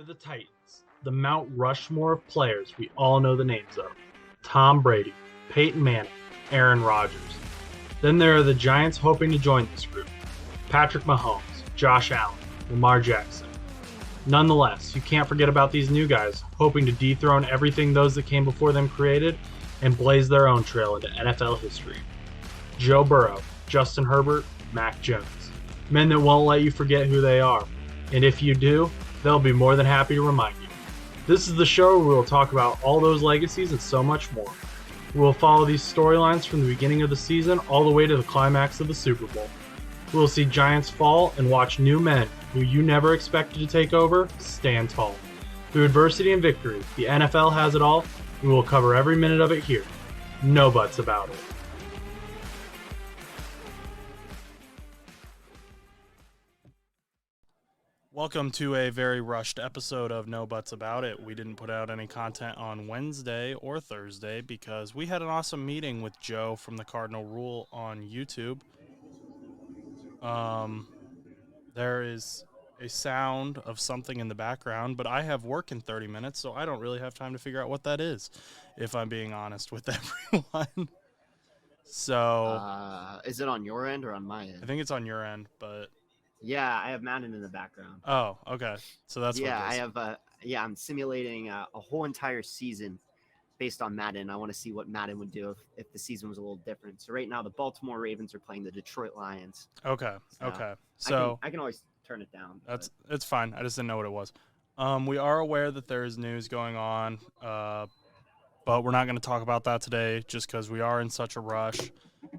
the Titans, the Mount Rushmore of players we all know the names of. Tom Brady, Peyton Manning, Aaron Rodgers. Then there are the Giants hoping to join this group. Patrick Mahomes, Josh Allen, Lamar Jackson. Nonetheless, you can't forget about these new guys hoping to dethrone everything those that came before them created and blaze their own trail into NFL history. Joe Burrow, Justin Herbert, Mac Jones. Men that won't let you forget who they are. And if you do, they'll be more than happy to remind you. This is the show where we'll talk about all those legacies and so much more. We'll follow these storylines from the beginning of the season all the way to the climax of the Super Bowl. We'll see giants fall and watch new men who you never expected to take over stand tall. Through adversity and victory, the NFL has it all, and we'll cover every minute of it here. No buts about it. Welcome to a very rushed episode of No Buts About It. We didn't put out any content on Wednesday or Thursday because we had an awesome meeting with Joe from the Cardinal Rule on YouTube. There is a sound of something in the background, but I have work in 30 minutes, so I don't really have time to figure out what that is, if I'm being honest with everyone. So, is it on your end or on my end? I think it's on your end, but... Yeah, I have Madden in the background. Oh, okay. So that's what it is. I have I'm simulating a whole entire season based on Madden. I want to see what Madden would do if the season was a little different. So right now the Baltimore Ravens are playing the Detroit Lions. Okay. So I can always turn it down. It's fine. I just didn't know what it was. We are aware that there is news going on, but we're not going to talk about that today just because we are in such a rush.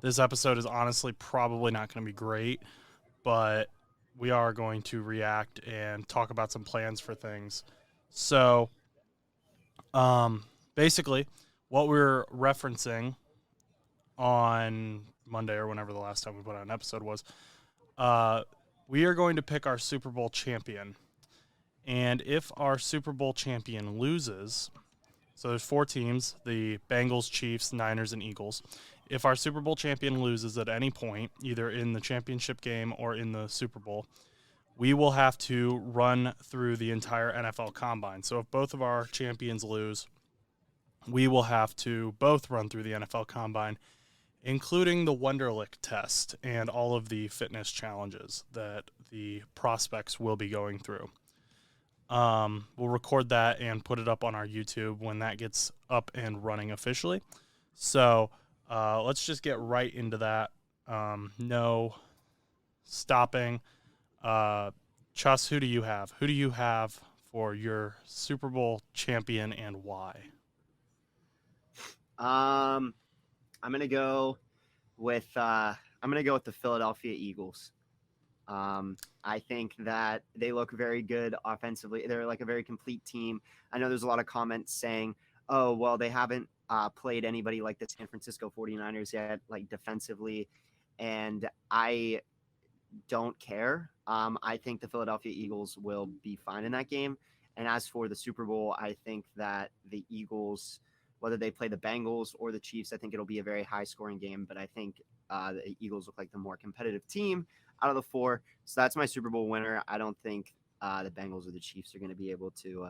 This episode is honestly probably not going to be great, but we are going to react and talk about some plans for things. So, basically, what we're referencing on Monday or whenever the last time we put out an episode was, we are going to pick our Super Bowl champion. And if our Super Bowl champion loses, so there's 4 teams, the Bengals, Chiefs, Niners, and Eagles. If our Super Bowl champion loses at any point, either in the championship game or in the Super Bowl, we will have to run through the entire NFL Combine. So if both of our champions lose, we will have to both run through the NFL Combine, including the Wonderlic test and all of the fitness challenges that the prospects will be going through. We'll record that and put it up on our YouTube when that gets up and running officially. So let's just get right into that. No stopping. Chus, who do you have? Who do you have for your Super Bowl champion and why? I'm gonna go with the Philadelphia Eagles. I think that they look very good offensively. They're like a very complete team. I know there's a lot of comments saying, oh, well, they haven't played anybody like the San Francisco 49ers yet, like defensively. And I don't care. I think the Philadelphia Eagles will be fine in that game. And as for the Super Bowl, I think that the Eagles, whether they play the Bengals or the Chiefs, I think it'll be a very high-scoring game. But I think the Eagles look like the more competitive team out of the 4. So that's my Super Bowl winner. I don't think the Bengals or the Chiefs are going to be able to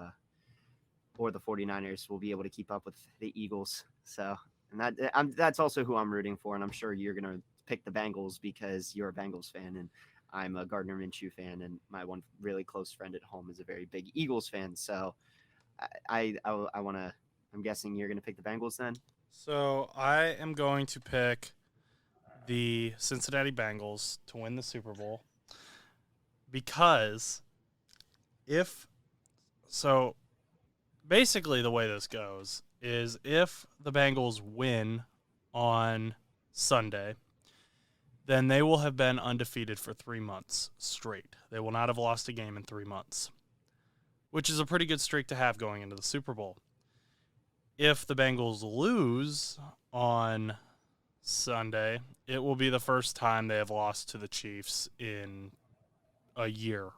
or the 49ers will be able to keep up with the Eagles. So and that's also who I'm rooting for. And I'm sure you're going to pick the Bengals because you're a Bengals fan and I'm a Gardner Minshew fan, and my one really close friend at home is a very big Eagles fan. So I want to. I'm guessing you're going to pick the Bengals then. So I am going to pick the Cincinnati Bengals to win the Super Bowl because basically the way this goes is if the Bengals win on Sunday, then they will have been undefeated for 3 months straight. They will not have lost a game in 3 months, which is a pretty good streak to have going into the Super Bowl. If the Bengals lose on Sunday, it will be the first time they have lost to the Chiefs in a year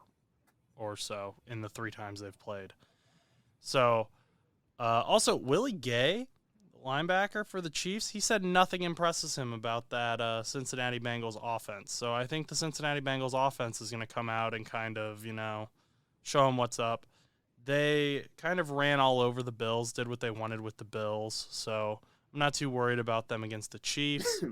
or so in the 3 times they've played. So, also, Willie Gay, linebacker for the Chiefs, he said nothing impresses him about that Cincinnati Bengals offense. So I think the Cincinnati Bengals offense is going to come out and kind of, show them what's up. they kind of ran all over the Bills, did what they wanted with the Bills. So I'm not too worried about them against the Chiefs.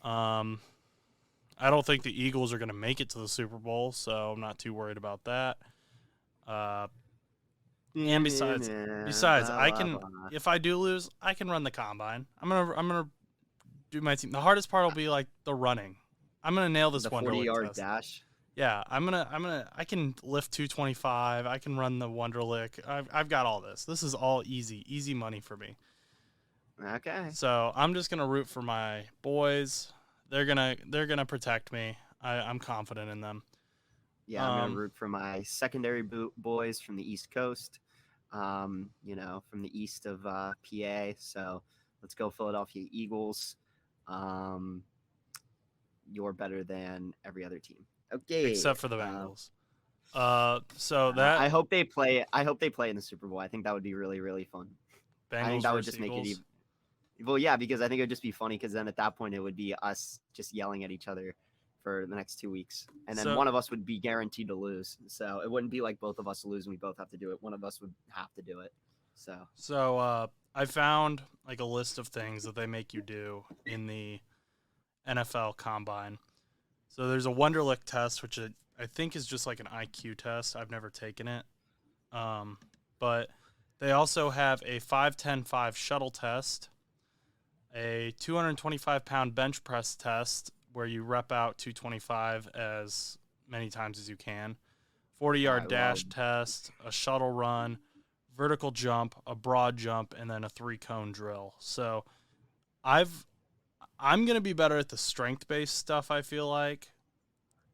I don't think the Eagles are going to make it to the Super Bowl, so I'm not too worried about that. And besides, I can, if I do lose, I can run the combine. I'm gonna do my team. The hardest part will be like the running. I'm gonna nail this the Wonderlic 40-yard test. dash. Yeah, I can lift 225. I can run the Wonderlic. I've got all this. This is all easy money for me. Okay. So I'm just gonna root for my boys. They're gonna protect me. I'm confident in them. Yeah, I'm gonna root for my secondary boys from the East Coast. From the east of PA. So let's go Philadelphia Eagles. You're better than every other team. Okay. Except for the Bengals. So that I hope they play. I hope they play in the Super Bowl. I think that would be really, really fun. Bengals I think that would versus just make Eagles. it even. Well, yeah, because I think it would just be funny. Because then at that point, it would be us just yelling at each other for the next 2 weeks, and then one of us would be guaranteed to lose. So it wouldn't be like both of us lose and we both have to do it. One of us would have to do it. So I found like a list of things that they make you do in the NFL Combine. So there's a Wonderlic test, which I think is just like an IQ test. I've never taken it. But they also have a 5-10-5 shuttle test, a 225-pound bench press test where you rep out 225 as many times as you can, 40-yard dash test, a shuttle run, vertical jump, a broad jump, and then a 3-cone drill. So I'm going to be better at the strength-based stuff, I feel like.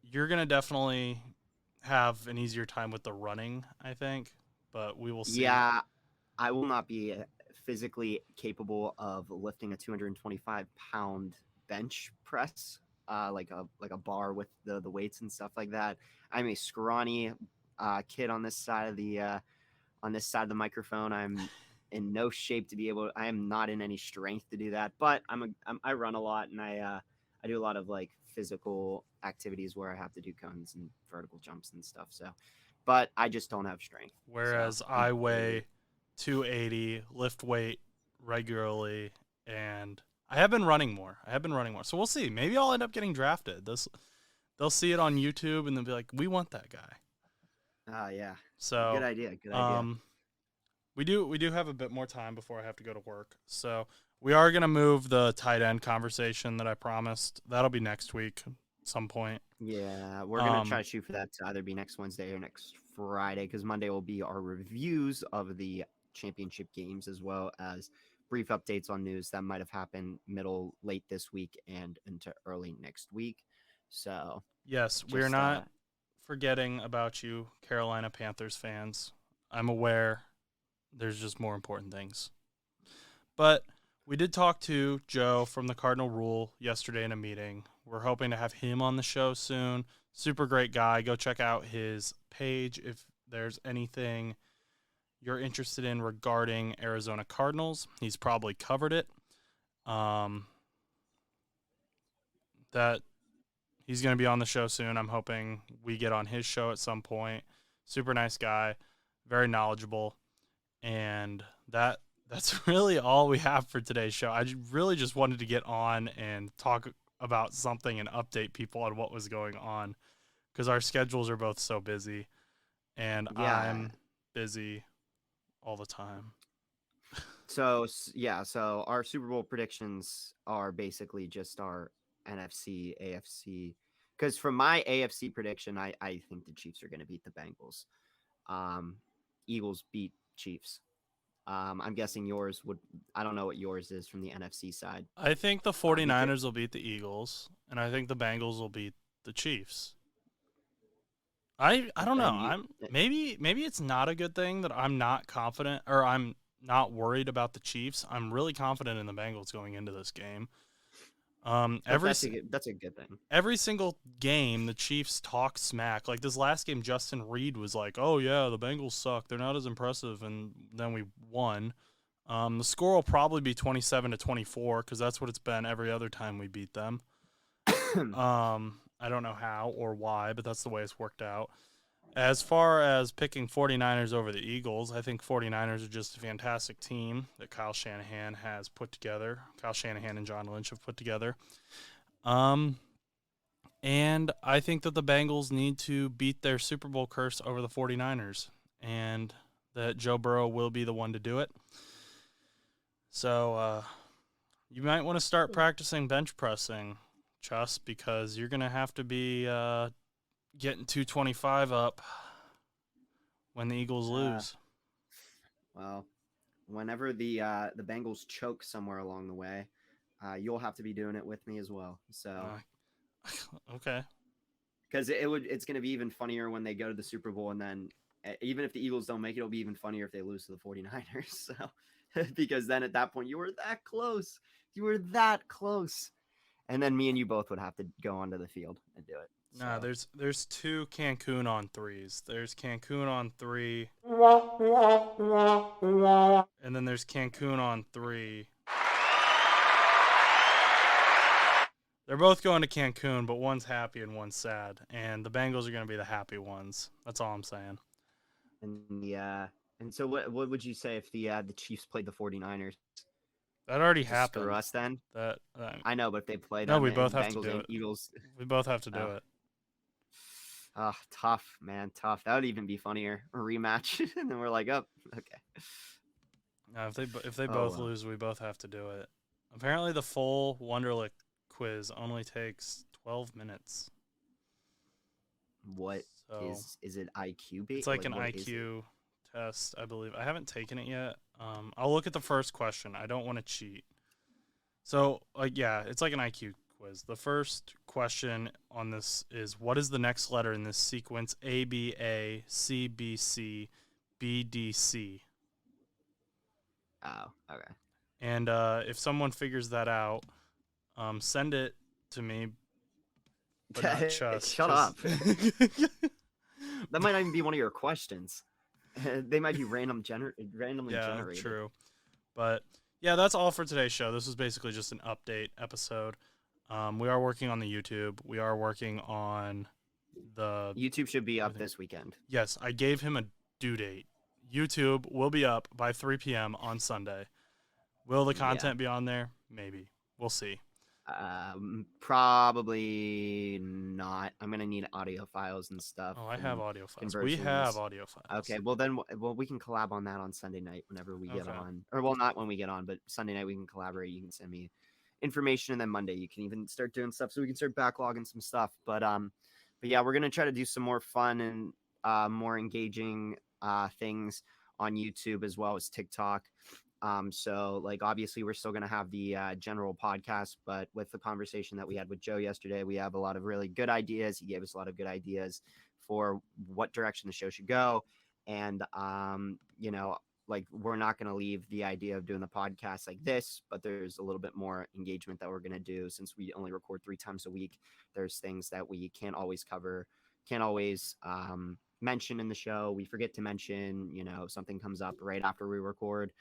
You're going to definitely have an easier time with the running, I think, but we will see. Yeah, I will not be physically capable of lifting a 225-pound bench press, like a bar with the weights and stuff like that. I'm a scrawny kid on this side of the microphone. I'm in no shape to be able. I am not in any strength to do that. But I run a lot and I do a lot of like physical activities where I have to do cones and vertical jumps and stuff. So, but I just don't have strength. Whereas I weigh 280, lift weight regularly, and I have been running more. So we'll see. Maybe I'll end up getting drafted. They'll see it on YouTube and they'll be like, "We want that guy." Yeah. So good idea. Good idea. We do have a bit more time before I have to go to work. So we are gonna move the tight end conversation that I promised. That'll be next week at some point. Yeah, we're gonna try to shoot for that to either be next Wednesday or next Friday, because Monday will be our reviews of the championship games as well as brief updates on news that might have happened late this week and into early next week. So yes, we're not forgetting about you, Carolina Panthers fans. I'm aware there's just more important things. But we did talk to Joe from the Cardinal Rule yesterday in a meeting. We're hoping to have him on the show soon. Super great guy. Go check out his page if there's anything you're interested in regarding Arizona Cardinals. He's probably covered it. That he's going to be on the show soon. I'm hoping we get on his show at some point. Super nice guy, very knowledgeable, and that's really all we have for today's show. I really just wanted to get on and talk about something and update people on what was going on, because our schedules are both so busy, and I'm busy all the time. So our Super Bowl predictions are basically just our NFC, AFC. Because from my AFC prediction, I think the Chiefs are going to beat the Bengals. Eagles beat Chiefs. I'm guessing yours would. I don't know what yours is from the NFC side. I think the 49ers will beat the Eagles, and I think the Bengals will beat the Chiefs. I don't know. Maybe it's not a good thing that I'm not confident, or I'm not worried about the Chiefs. I'm really confident in the Bengals going into this game. That's a good thing. Every single game, the Chiefs talk smack. Like this last game, Justin Reed was like, "Oh yeah, the Bengals suck. They're not as impressive," and then we won. The score will probably be 27-24 because that's what it's been every other time we beat them. I don't know how or why, but that's the way it's worked out. As far as picking 49ers over the Eagles, I think 49ers are just a fantastic team that Kyle Shanahan has put together. Kyle Shanahan and John Lynch have put together. And I think that the Bengals need to beat their Super Bowl curse over the 49ers, and that Joe Burrow will be the one to do it. So you might want to start practicing bench pressing, Chus, because you're going to have to be getting 225 up when the Eagles lose. Well, whenever the Bengals choke somewhere along the way, you'll have to be doing it with me as well. So okay. Because it's going to be even funnier when they go to the Super Bowl, and then even if the Eagles don't make it, it'll be even funnier if they lose to the 49ers. So because then at that point you were that close. You were that close. And then me and you both would have to go onto the field and do it. So. Nah, there's 2 Cancun on 3s. There's Cancun on 3. And then there's Cancun on 3. They're both going to Cancun, but one's happy and one's sad. And the Bengals are going to be the happy ones. That's all I'm saying. And so what would you say if the Chiefs played the 49ers? That already happened. Screw us then? I know, but if they play no, them, we both have Bengals to do and it. Eagles. We both have to do it. Tough, man, tough. That would even be funnier. A rematch, and then we're like, oh, okay. No, if they both lose, we both have to do it. Apparently, the full Wonderlic quiz only takes 12 minutes. What is it IQ based? It's like an IQ test, I believe. I haven't taken it yet. I'll look at the first question. I don't want to cheat. So, it's like an IQ quiz. The first question on this is, what is the next letter in this sequence? ABA, CBC, BDC. Oh, okay. And if someone figures that out, send it to me. But not Chus. Shut up. That might not even be one of your questions. They might be randomly generated. Yeah, true. But yeah, that's all for today's show. This was basically just an update episode. We are working on the YouTube. We are working on the YouTube should be up this weekend. Yes, I gave him a due date. YouTube will be up by 3 p.m. on Sunday. Will the content be on there? Maybe. We'll see. Probably not. I'm gonna need audio files and stuff. Oh, I have audio files. We have audio files. Okay, well then, we can collab on that on Sunday night whenever we get on, or not when we get on, but Sunday night we can collaborate. You can send me information, and then Monday you can even start doing stuff, so we can start backlogging some stuff. But yeah, we're gonna try to do some more fun and more engaging things on YouTube as well as TikTok. So like, obviously we're still going to have the general podcast, but with the conversation that we had with Joe yesterday, we have a lot of really good ideas. He gave us a lot of good ideas for what direction the show should go. And, like, we're not going to leave the idea of doing the podcast like this, but there's a little bit more engagement that we're going to do since we only record 3 times a week. There's things that we can't always cover, can't always, mention in the show. We forget to mention, something comes up right after we record.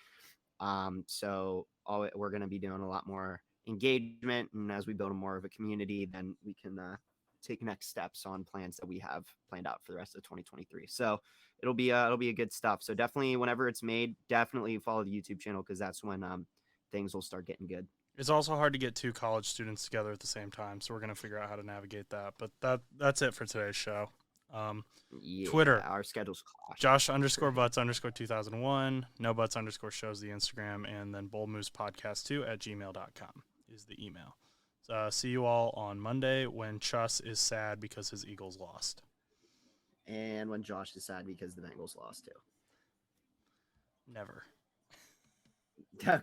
So we're going to be doing a lot more engagement, and as we build more of a community, then we can take next steps on plans that we have planned out for the rest of 2023. So it'll be a good stuff. So definitely, whenever it's made, definitely follow the YouTube channel, because that's when things will start getting good. It's also hard to get 2 college students together at the same time, so we're going to figure out how to navigate that. But that's it for today's show. Twitter, our schedules clash. Josh_Butts_2001, NoButts_shows the Instagram, and then boldmoosepodcast2@gmail.com is the email. So see you all on Monday when Chus is sad because his Eagles lost. And when Josh is sad because the Bengals lost too. Never. Okay.